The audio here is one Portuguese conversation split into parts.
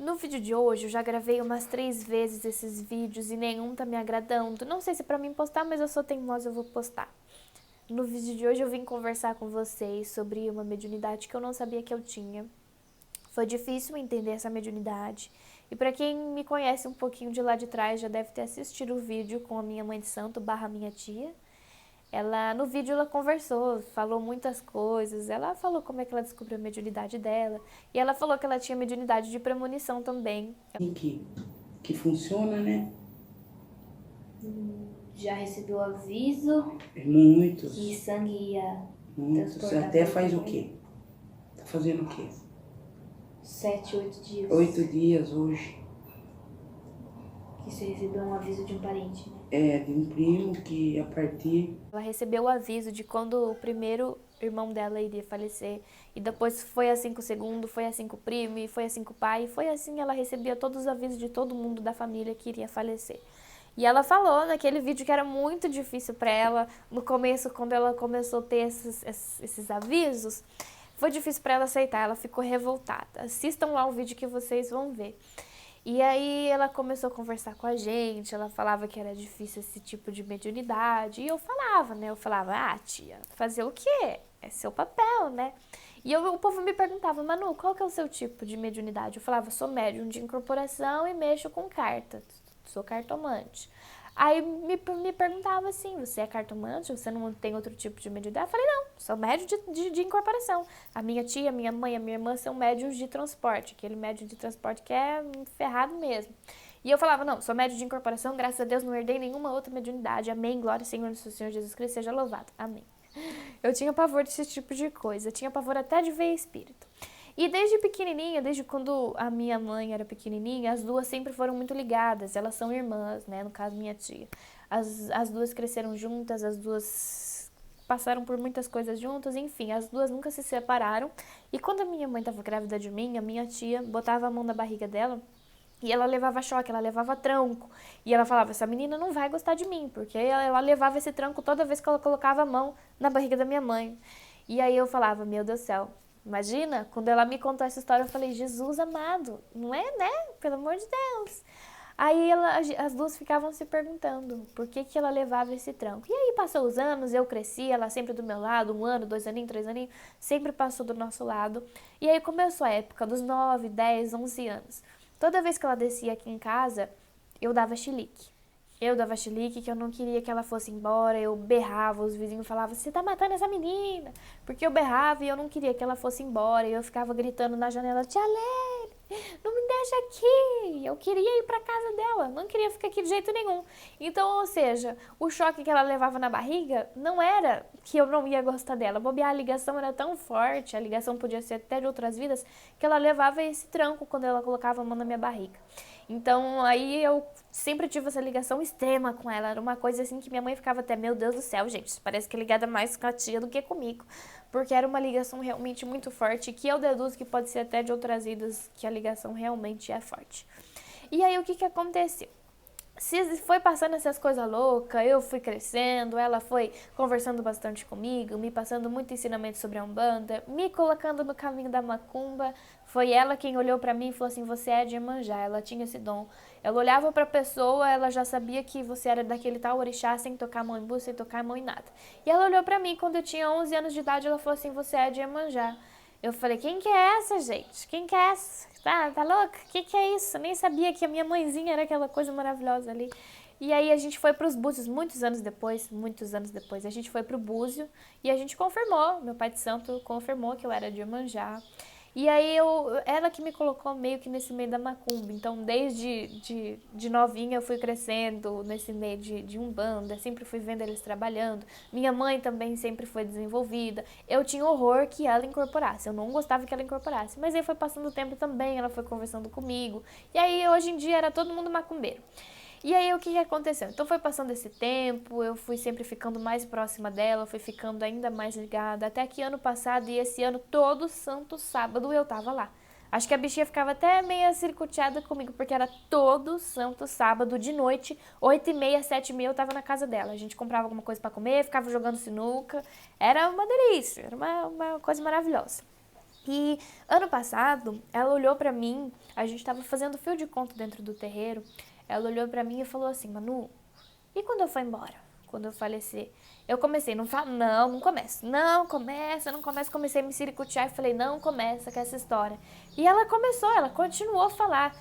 No vídeo de hoje, eu já gravei umas 3 vezes esses vídeos e nenhum tá me agradando. Não sei se é pra mim postar, mas eu sou teimosa, eu vou postar. No vídeo de hoje eu vim conversar com vocês sobre uma mediunidade que eu não sabia que eu tinha. Foi difícil entender essa mediunidade. E para quem me conhece um pouquinho de lá de trás, já deve ter assistido o vídeo com a minha mãe de santo / minha tia. No vídeo ela conversou, falou muitas coisas. Ela falou como é que ela descobriu a mediunidade dela. E ela falou que ela tinha mediunidade de premonição também. Que funciona, né? Já recebeu aviso Muitos. que sangue ia Muitos. transportar Até pra faz o família. quê? Tá fazendo o quê? 7, 8 dias. 8 dias hoje. Que você recebeu um aviso de um parente, né? De um primo que a partir... Ela recebeu o aviso de quando o primeiro irmão dela iria falecer. E depois foi assim com o segundo, foi assim com o primo, e foi assim com o pai. E foi assim ela recebia todos os avisos de todo mundo da família que iria falecer. E ela falou naquele vídeo que era muito difícil para ela, no começo, quando ela começou a ter esses avisos, foi difícil para ela aceitar, ela ficou revoltada. Assistam lá o vídeo que vocês vão ver. E aí ela começou a conversar com a gente, ela falava que era difícil esse tipo de mediunidade. E eu falava, né? Eu falava, tia, fazer o quê? É seu papel, né? E o povo me perguntava, Manu, qual que é o seu tipo de mediunidade? Eu falava, sou médium de incorporação e mexo com carta, sou cartomante. Aí me perguntava assim, você é cartomante? Você não tem outro tipo de mediunidade? Eu falei, não, sou médium de incorporação. A minha tia, minha mãe, a minha irmã são médiums de transporte, aquele médium de transporte que é ferrado mesmo. E eu falava, não, sou médium de incorporação, graças a Deus não herdei nenhuma outra mediunidade. Amém, glória ao Senhor, nosso Senhor Jesus Cristo, seja louvado. Amém. Eu tinha pavor desse tipo de coisa, eu tinha pavor até de ver espírito. E desde pequenininha, desde quando a minha mãe era pequenininha, as duas sempre foram muito ligadas. Elas são irmãs, né? No caso, minha tia. As duas cresceram juntas, as duas passaram por muitas coisas juntas. Enfim, as duas nunca se separaram. E quando a minha mãe estava grávida de mim, a minha tia botava a mão na barriga dela e ela levava choque, ela levava tranco. E ela falava, essa menina não vai gostar de mim, porque ela levava esse tranco toda vez que ela colocava a mão na barriga da minha mãe. E aí eu falava, meu Deus do céu, imagina, quando ela me contou essa história, eu falei, Jesus amado, não é, né? Pelo amor de Deus. Aí as duas ficavam se perguntando por que ela levava esse tranco. E aí passou os anos, eu cresci, ela sempre do meu lado, 1 ano, 2 aninhos, 3 aninhos, sempre passou do nosso lado. E aí começou a época dos 9, 10, 11 anos. Toda vez que ela descia aqui em casa, eu dava chilique. Eu dava chilique, que eu não queria que ela fosse embora, eu berrava, os vizinhos falavam, você tá matando essa menina? Porque eu berrava e eu não queria que ela fosse embora, e eu ficava gritando na janela, tia Lely, não me deixa aqui, eu queria ir pra casa dela, não queria ficar aqui de jeito nenhum. Então, ou seja, o choque que ela levava na barriga não era que eu não ia gostar dela, bobear, a ligação era tão forte, a ligação podia ser até de outras vidas, que ela levava esse tranco quando ela colocava a mão na minha barriga. Então, aí eu sempre tive essa ligação extrema com ela. Era uma coisa assim que minha mãe ficava até, meu Deus do céu, gente, parece que é ligada mais com a tia do que comigo. Porque era uma ligação realmente muito forte, que eu deduzo que pode ser até de outras vidas, que a ligação realmente é forte. E aí, o que aconteceu? Foi passando essas coisas loucas, eu fui crescendo, ela foi conversando bastante comigo, me passando muito ensinamento sobre a Umbanda, me colocando no caminho da macumba. Foi ela quem olhou pra mim e falou assim, você é de Iemanjá, ela tinha esse dom. Ela olhava pra pessoa, ela já sabia que você era daquele tal orixá, sem tocar a mão em buço, sem tocar a mão em nada. E ela olhou pra mim, quando eu tinha 11 anos de idade, ela falou assim, você é de Iemanjá. Eu falei, quem que é essa, gente? Quem que é essa? Tá louca? Que é isso? Eu nem sabia que a minha mãezinha era aquela coisa maravilhosa ali. E aí a gente foi pros Búzios muitos anos depois, a gente foi pro Búzio e a gente confirmou, meu pai de santo confirmou que eu era de Iemanjá. E aí ela que me colocou meio que nesse meio da macumba. Então, desde de novinha eu fui crescendo nesse meio de Umbanda, sempre fui vendo eles trabalhando. Minha mãe também sempre foi desenvolvida. Eu tinha horror que ela incorporasse, eu não gostava que ela incorporasse. Mas aí foi passando o tempo também, ela foi conversando comigo. E aí, hoje em dia, era todo mundo macumbeiro. E aí, o que aconteceu? Então, foi passando esse tempo, eu fui sempre ficando mais próxima dela, fui ficando ainda mais ligada, até que ano passado e esse ano, todo santo sábado, eu tava lá. Acho que a bichinha ficava até meio circuiteada comigo, porque era todo santo sábado, de noite, 8h30, 7h30, eu tava na casa dela. A gente comprava alguma coisa pra comer, ficava jogando sinuca, era uma delícia, era uma coisa maravilhosa. E ano passado, ela olhou pra mim, a gente tava fazendo fio de conta dentro do terreiro, ela olhou pra mim e falou assim, Manu, e quando eu for embora? Quando eu falecer? Eu comecei, não fala, não começa, não começa, comecei a me siricutear e falei, não começa com essa história. E ela começou, ela continuou a falar.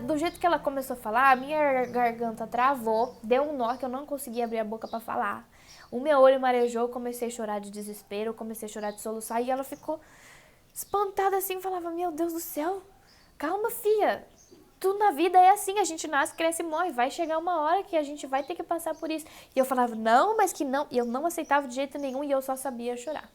Do jeito que ela começou a falar, a minha garganta travou, deu um nó que eu não conseguia abrir a boca pra falar. O meu olho marejou, eu comecei a chorar de desespero, eu comecei a chorar de soluçar e ela ficou espantada assim, falava, meu Deus do céu, calma, filha. Tudo na vida é assim, a gente nasce, cresce e morre, vai chegar uma hora que a gente vai ter que passar por isso. E eu falava, não, mas que não, e eu não aceitava de jeito nenhum e eu só sabia chorar.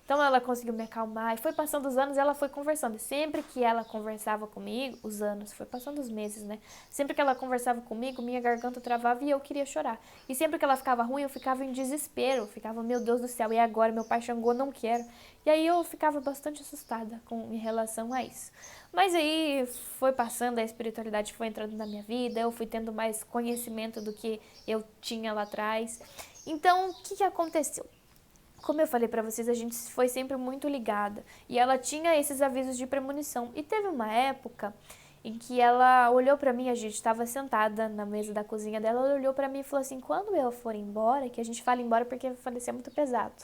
Então ela conseguiu me acalmar e foi passando os anos, ela foi conversando. E sempre que ela conversava comigo, os anos, foi passando os meses, né? Sempre que ela conversava comigo, minha garganta travava e eu queria chorar. E sempre que ela ficava ruim, eu ficava em desespero, eu ficava, meu Deus do céu, e agora? Meu pai Xangô não quer. E aí eu ficava bastante assustada em relação a isso. Mas aí foi passando, a espiritualidade foi entrando na minha vida, eu fui tendo mais conhecimento do que eu tinha lá atrás. Então, o que aconteceu? Como eu falei pra vocês, a gente foi sempre muito ligada. E ela tinha esses avisos de premonição. E teve uma época em que ela olhou pra mim, a gente estava sentada na mesa da cozinha dela, ela olhou pra mim e falou assim, quando eu for embora, que a gente fala embora porque falecer é muito pesado.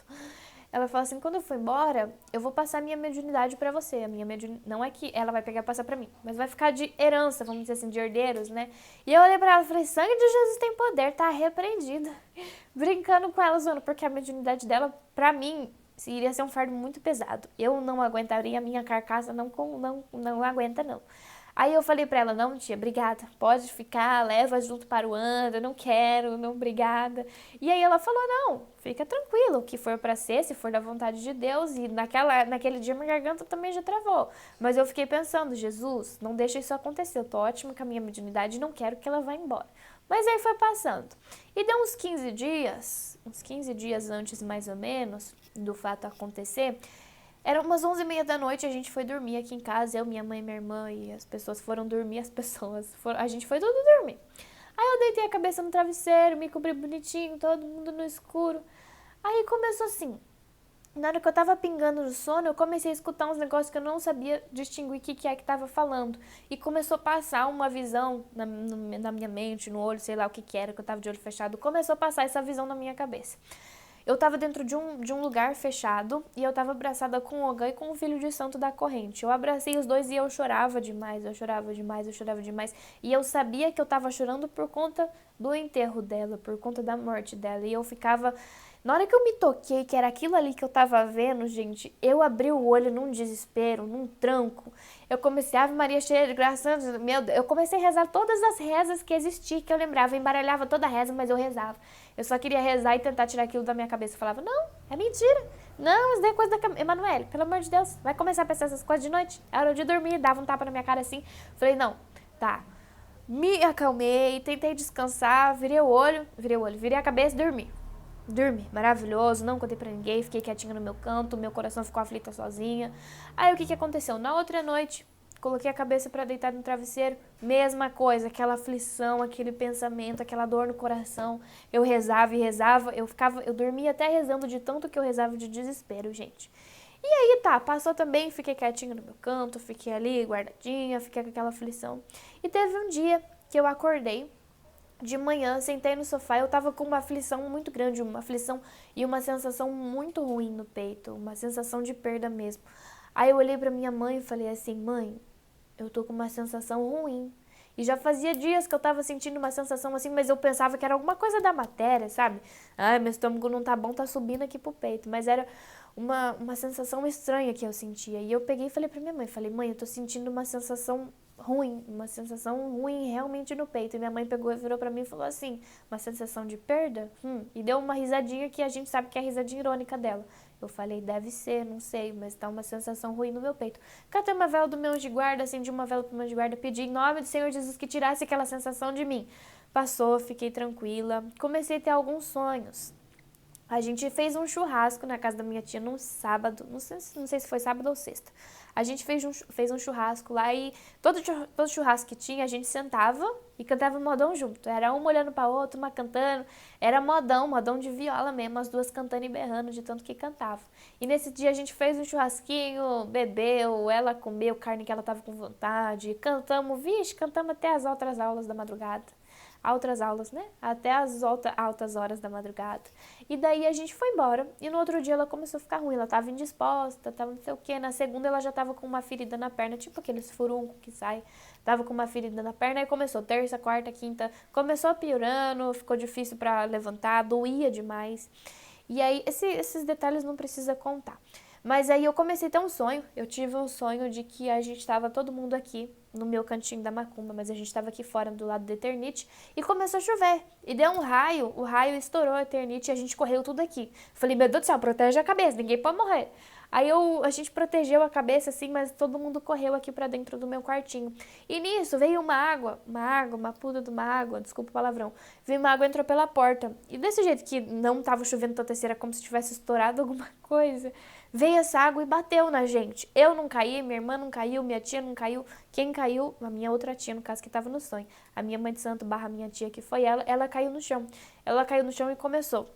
Ela falou assim, quando eu for embora, eu vou passar minha mediunidade pra você. A minha não é que ela vai pegar e passar pra mim, mas vai ficar de herança, vamos dizer assim, de herdeiros, né? E eu olhei pra ela e falei, sangue de Jesus tem poder, tá repreendida. Brincando com ela, zoando, porque a mediunidade dela, pra mim, iria ser um fardo muito pesado. Eu não aguentaria, a minha carcaça não aguenta, não. Aí eu falei pra ela, não, tia, obrigada, pode ficar, leva junto para o André, não quero, não, obrigada. E aí ela falou, não, fica tranquilo, o que for pra ser, se for da vontade de Deus. E naquele dia minha garganta também já travou. Mas eu fiquei pensando, Jesus, não deixa isso acontecer, eu tô ótima com a minha mediunidade e não quero que ela vá embora. Mas aí foi passando. E deu uns 15 dias antes mais ou menos do fato acontecer, era umas 11h30 da noite, a gente foi dormir aqui em casa, eu, minha mãe, minha irmã e as pessoas foram dormir, a gente foi tudo dormir. Aí eu deitei a cabeça no travesseiro, me cobri bonitinho, todo mundo no escuro. Aí começou assim, na hora que eu tava pingando no sono, eu comecei a escutar uns negócios que eu não sabia distinguir o que é que tava falando. E começou a passar uma visão na minha mente, no olho, sei lá o que era, que eu tava de olho fechado, começou a passar essa visão na minha cabeça. Eu tava dentro de um lugar fechado e eu tava abraçada com o Ogã e com o filho de santo da corrente. Eu abracei os dois e eu chorava demais, eu chorava demais, eu chorava demais. E eu sabia que eu tava chorando por conta do enterro dela, por conta da morte dela. E eu ficava... Na hora que eu me toquei, que era aquilo ali que eu tava vendo, gente, eu abri o olho num desespero, num tranco. Eu comecei, Ave Maria cheia de graça, meu Deus, eu comecei a rezar todas as rezas que existiam, que eu lembrava, eu embaralhava toda a reza, mas eu rezava. Eu só queria rezar e tentar tirar aquilo da minha cabeça. Eu falava, não, é mentira. Não, isso daí é coisa da cabeça. Emanuele, pelo amor de Deus, vai começar a pensar essas coisas de noite? É hora de dormir, dava um tapa na minha cara assim. Falei, não, tá. Me acalmei, tentei descansar, virei a cabeça e dormi. Dormi, maravilhoso, não contei pra ninguém, fiquei quietinha no meu canto, meu coração ficou aflito sozinha. Aí o que aconteceu? Na outra noite, coloquei a cabeça pra deitar no travesseiro, mesma coisa, aquela aflição, aquele pensamento, aquela dor no coração. Eu rezava e rezava, eu dormia até rezando de tanto que eu rezava de desespero, gente. E aí tá, passou também, fiquei quietinha no meu canto, fiquei ali guardadinha, fiquei com aquela aflição. E teve um dia que eu acordei, de manhã, sentei no sofá, eu tava com uma aflição muito grande, uma aflição e uma sensação muito ruim no peito, uma sensação de perda mesmo. Aí eu olhei pra minha mãe e falei assim, mãe, eu tô com uma sensação ruim. E já fazia dias que eu tava sentindo uma sensação assim, mas eu pensava que era alguma coisa da matéria, sabe? Ai, meu estômago não tá bom, tá subindo aqui pro peito. Mas era uma sensação estranha que eu sentia. E eu peguei e falei pra minha mãe, falei, mãe, eu tô sentindo uma sensação ruim realmente no peito. E minha mãe pegou e virou pra mim e falou assim, uma sensação de perda? E deu uma risadinha que a gente sabe que é a risadinha irônica dela. Eu falei, deve ser, não sei, mas tá uma sensação ruim no meu peito. Catei uma vela do meu anjo de guarda, acendi uma vela pro meu anjo de guarda, pedi em nome do Senhor Jesus que tirasse aquela sensação de mim. Passou, fiquei tranquila, comecei a ter alguns sonhos. A gente fez um churrasco na casa da minha tia num sábado, não sei se foi sábado ou sexta. A gente fez um churrasco lá e todo churrasco que tinha, a gente sentava e cantava modão junto. Era uma olhando pra outra, uma cantando. Era modão de viola mesmo, as duas cantando e berrando de tanto que cantava. E nesse dia a gente fez um churrasquinho, bebeu, ela comeu carne que ela tava com vontade. Cantamos até as outras aulas da madrugada. Outras aulas, né? Até as altas horas da madrugada. E daí a gente foi embora. E no outro dia ela começou a ficar ruim. Ela tava indisposta, tava não sei o quê. Na segunda ela já tava com uma ferida na perna, tipo aqueles furuncos que sai. Tava com uma ferida na perna. Aí começou terça, quarta, quinta. Começou piorando, ficou difícil pra levantar, doía demais. E aí esses detalhes não precisa contar. Mas aí eu comecei a ter um sonho. Eu tive um sonho de que a gente tava todo mundo aqui no meu cantinho da macumba, mas a gente tava aqui fora do lado da Eternite e começou a chover. E deu um raio, o raio estourou a Eternite e a gente correu tudo aqui. Falei, meu Deus do céu, protege a cabeça, ninguém pode morrer. Aí a gente protegeu a cabeça assim, mas todo mundo correu aqui pra dentro do meu quartinho. E nisso veio uma puta de uma água, desculpa o palavrão. Veio uma água, entrou pela porta. E desse jeito que não tava chovendo tanta cera, como se tivesse estourado alguma coisa, veio essa água e bateu na gente. Eu não caí, minha irmã não caiu, minha tia não caiu. Quem caiu? A minha outra tia, no caso, que tava no sonho. A minha mãe de santo / minha tia, que foi ela caiu no chão. Ela caiu no chão e começou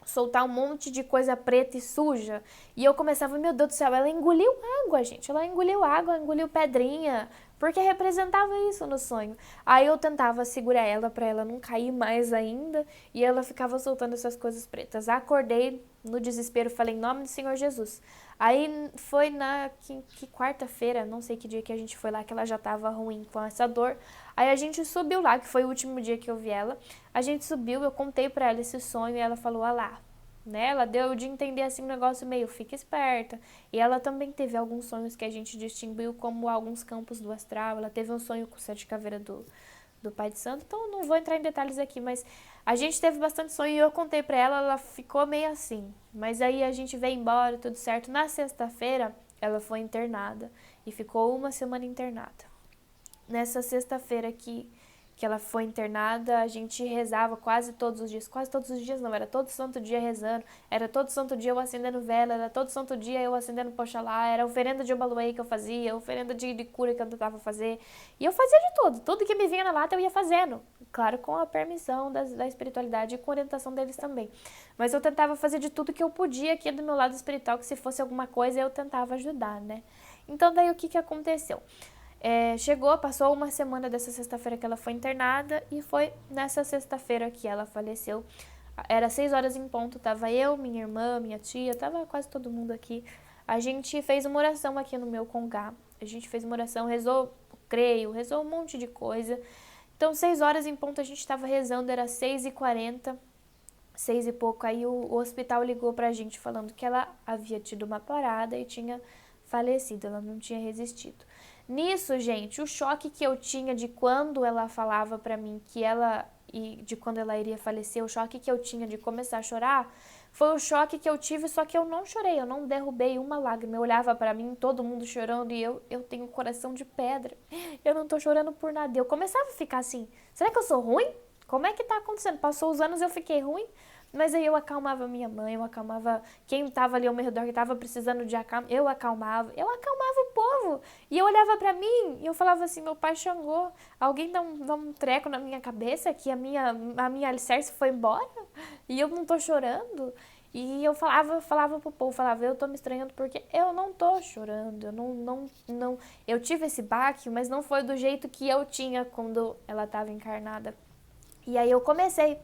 soltar um monte de coisa preta e suja. E eu começava, meu Deus do céu, ela engoliu água, gente. Ela engoliu água, engoliu pedrinha, porque representava isso no sonho. Aí eu tentava segurar ela pra ela não cair mais ainda, e ela ficava soltando essas coisas pretas. Acordei no desespero, falei, em nome do Senhor Jesus. Aí foi na que quarta-feira, não sei que dia que a gente foi lá, que ela já tava ruim com essa dor. Aí a gente subiu lá, que foi o último dia que eu vi ela. A gente subiu, eu contei pra ela esse sonho e ela falou, ah lá, né? Ela deu de entender assim um negócio meio, fica esperta. E ela também teve alguns sonhos que a gente distinguiu como alguns campos do astral. Ela teve um sonho com o sete caveira do Pai de Santo, então não vou entrar em detalhes aqui, mas a gente teve bastante sonho e eu contei pra ela, ela ficou meio assim. Mas aí a gente veio embora, tudo certo. Na sexta-feira, ela foi internada e ficou uma semana internada. Nessa sexta-feira que ela foi internada, a gente rezava quase todos os dias não, era todo santo dia rezando, era todo santo dia eu acendendo vela, era todo santo dia eu acendendo poxalá, era oferenda de Obaluei que eu fazia, oferenda de cura que eu tentava fazer, e eu fazia de tudo que me vinha na lata eu ia fazendo, claro, com a permissão da espiritualidade e com a orientação deles também, mas eu tentava fazer de tudo que eu podia aqui do meu lado espiritual, que se fosse alguma coisa eu tentava ajudar, né? Então daí o que aconteceu? Passou uma semana dessa sexta-feira que ela foi internada e foi nessa sexta-feira que ela faleceu. Era 6 horas em ponto, tava eu, minha irmã, minha tia, tava quase todo mundo aqui. A gente fez uma oração aqui no meu congá. A gente fez uma oração, rezou rezou um monte de coisa. Então 6 horas em ponto a gente tava rezando, era 6h40, 6 e pouco. Aí o hospital ligou pra gente falando que ela havia tido uma parada e tinha falecido, ela não tinha resistido. Nisso, gente, o choque que eu tinha de quando ela falava pra mim de quando ela iria falecer, o choque que eu tinha de começar a chorar, foi o choque que eu tive, só que eu não chorei, eu não derrubei uma lágrima. Eu olhava pra mim, todo mundo chorando e eu tenho um coração de pedra. Eu não tô chorando por nada. Eu começava a ficar assim, será que eu sou ruim? Como é que tá acontecendo? Passou os anos, eu fiquei ruim? Mas aí eu acalmava minha mãe, eu acalmava quem tava ali ao meu redor que tava precisando de acalma, eu acalmava o povo. E eu olhava pra mim e eu falava assim, meu pai Xangô, alguém dá um treco na minha cabeça que a minha alicerce foi embora e eu não tô chorando. E eu falava pro povo, eu tô me estranhando porque eu não tô chorando, eu tive esse baque, mas não foi do jeito que eu tinha quando ela tava encarnada. E aí eu comecei.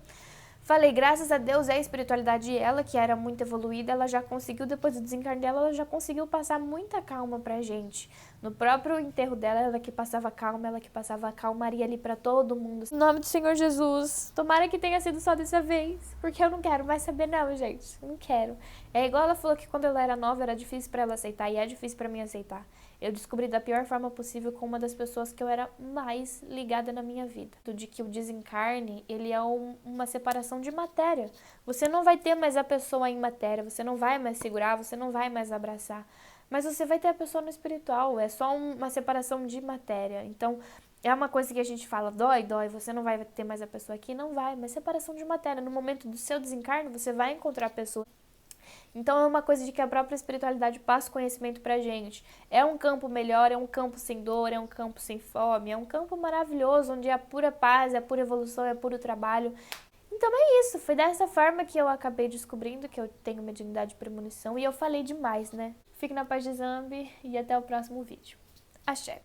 Falei, graças a Deus, a espiritualidade ela, que era muito evoluída, ela já conseguiu, depois do desencarne dela, ela já conseguiu passar muita calma pra gente. No próprio enterro dela, ela que passava calma, ela que passava calmaria ali pra todo mundo. Em nome do Senhor Jesus, tomara que tenha sido só dessa vez, porque eu não quero mais saber não, gente, não quero. É igual ela falou que quando ela era nova era difícil pra ela aceitar, e é difícil pra mim aceitar. Eu descobri da pior forma possível com uma das pessoas que eu era mais ligada na minha vida. De que o desencarne, ele é uma separação de matéria. Você não vai ter mais a pessoa em matéria, você não vai mais segurar, você não vai mais abraçar. Mas você vai ter a pessoa no espiritual, é só uma separação de matéria. Então, é uma coisa que a gente fala, dói, você não vai ter mais a pessoa aqui, não vai, mas separação de matéria. No momento do seu desencarne, você vai encontrar a pessoa. Então é uma coisa de que a própria espiritualidade passa o conhecimento pra gente. É um campo melhor, é um campo sem dor, é um campo sem fome, é um campo maravilhoso, onde é a pura paz, é a pura evolução, é puro trabalho. Então é isso, foi dessa forma que eu acabei descobrindo que eu tenho mediunidade premonição e eu falei demais, né? Fique na paz de Zambi e até o próximo vídeo. Axé!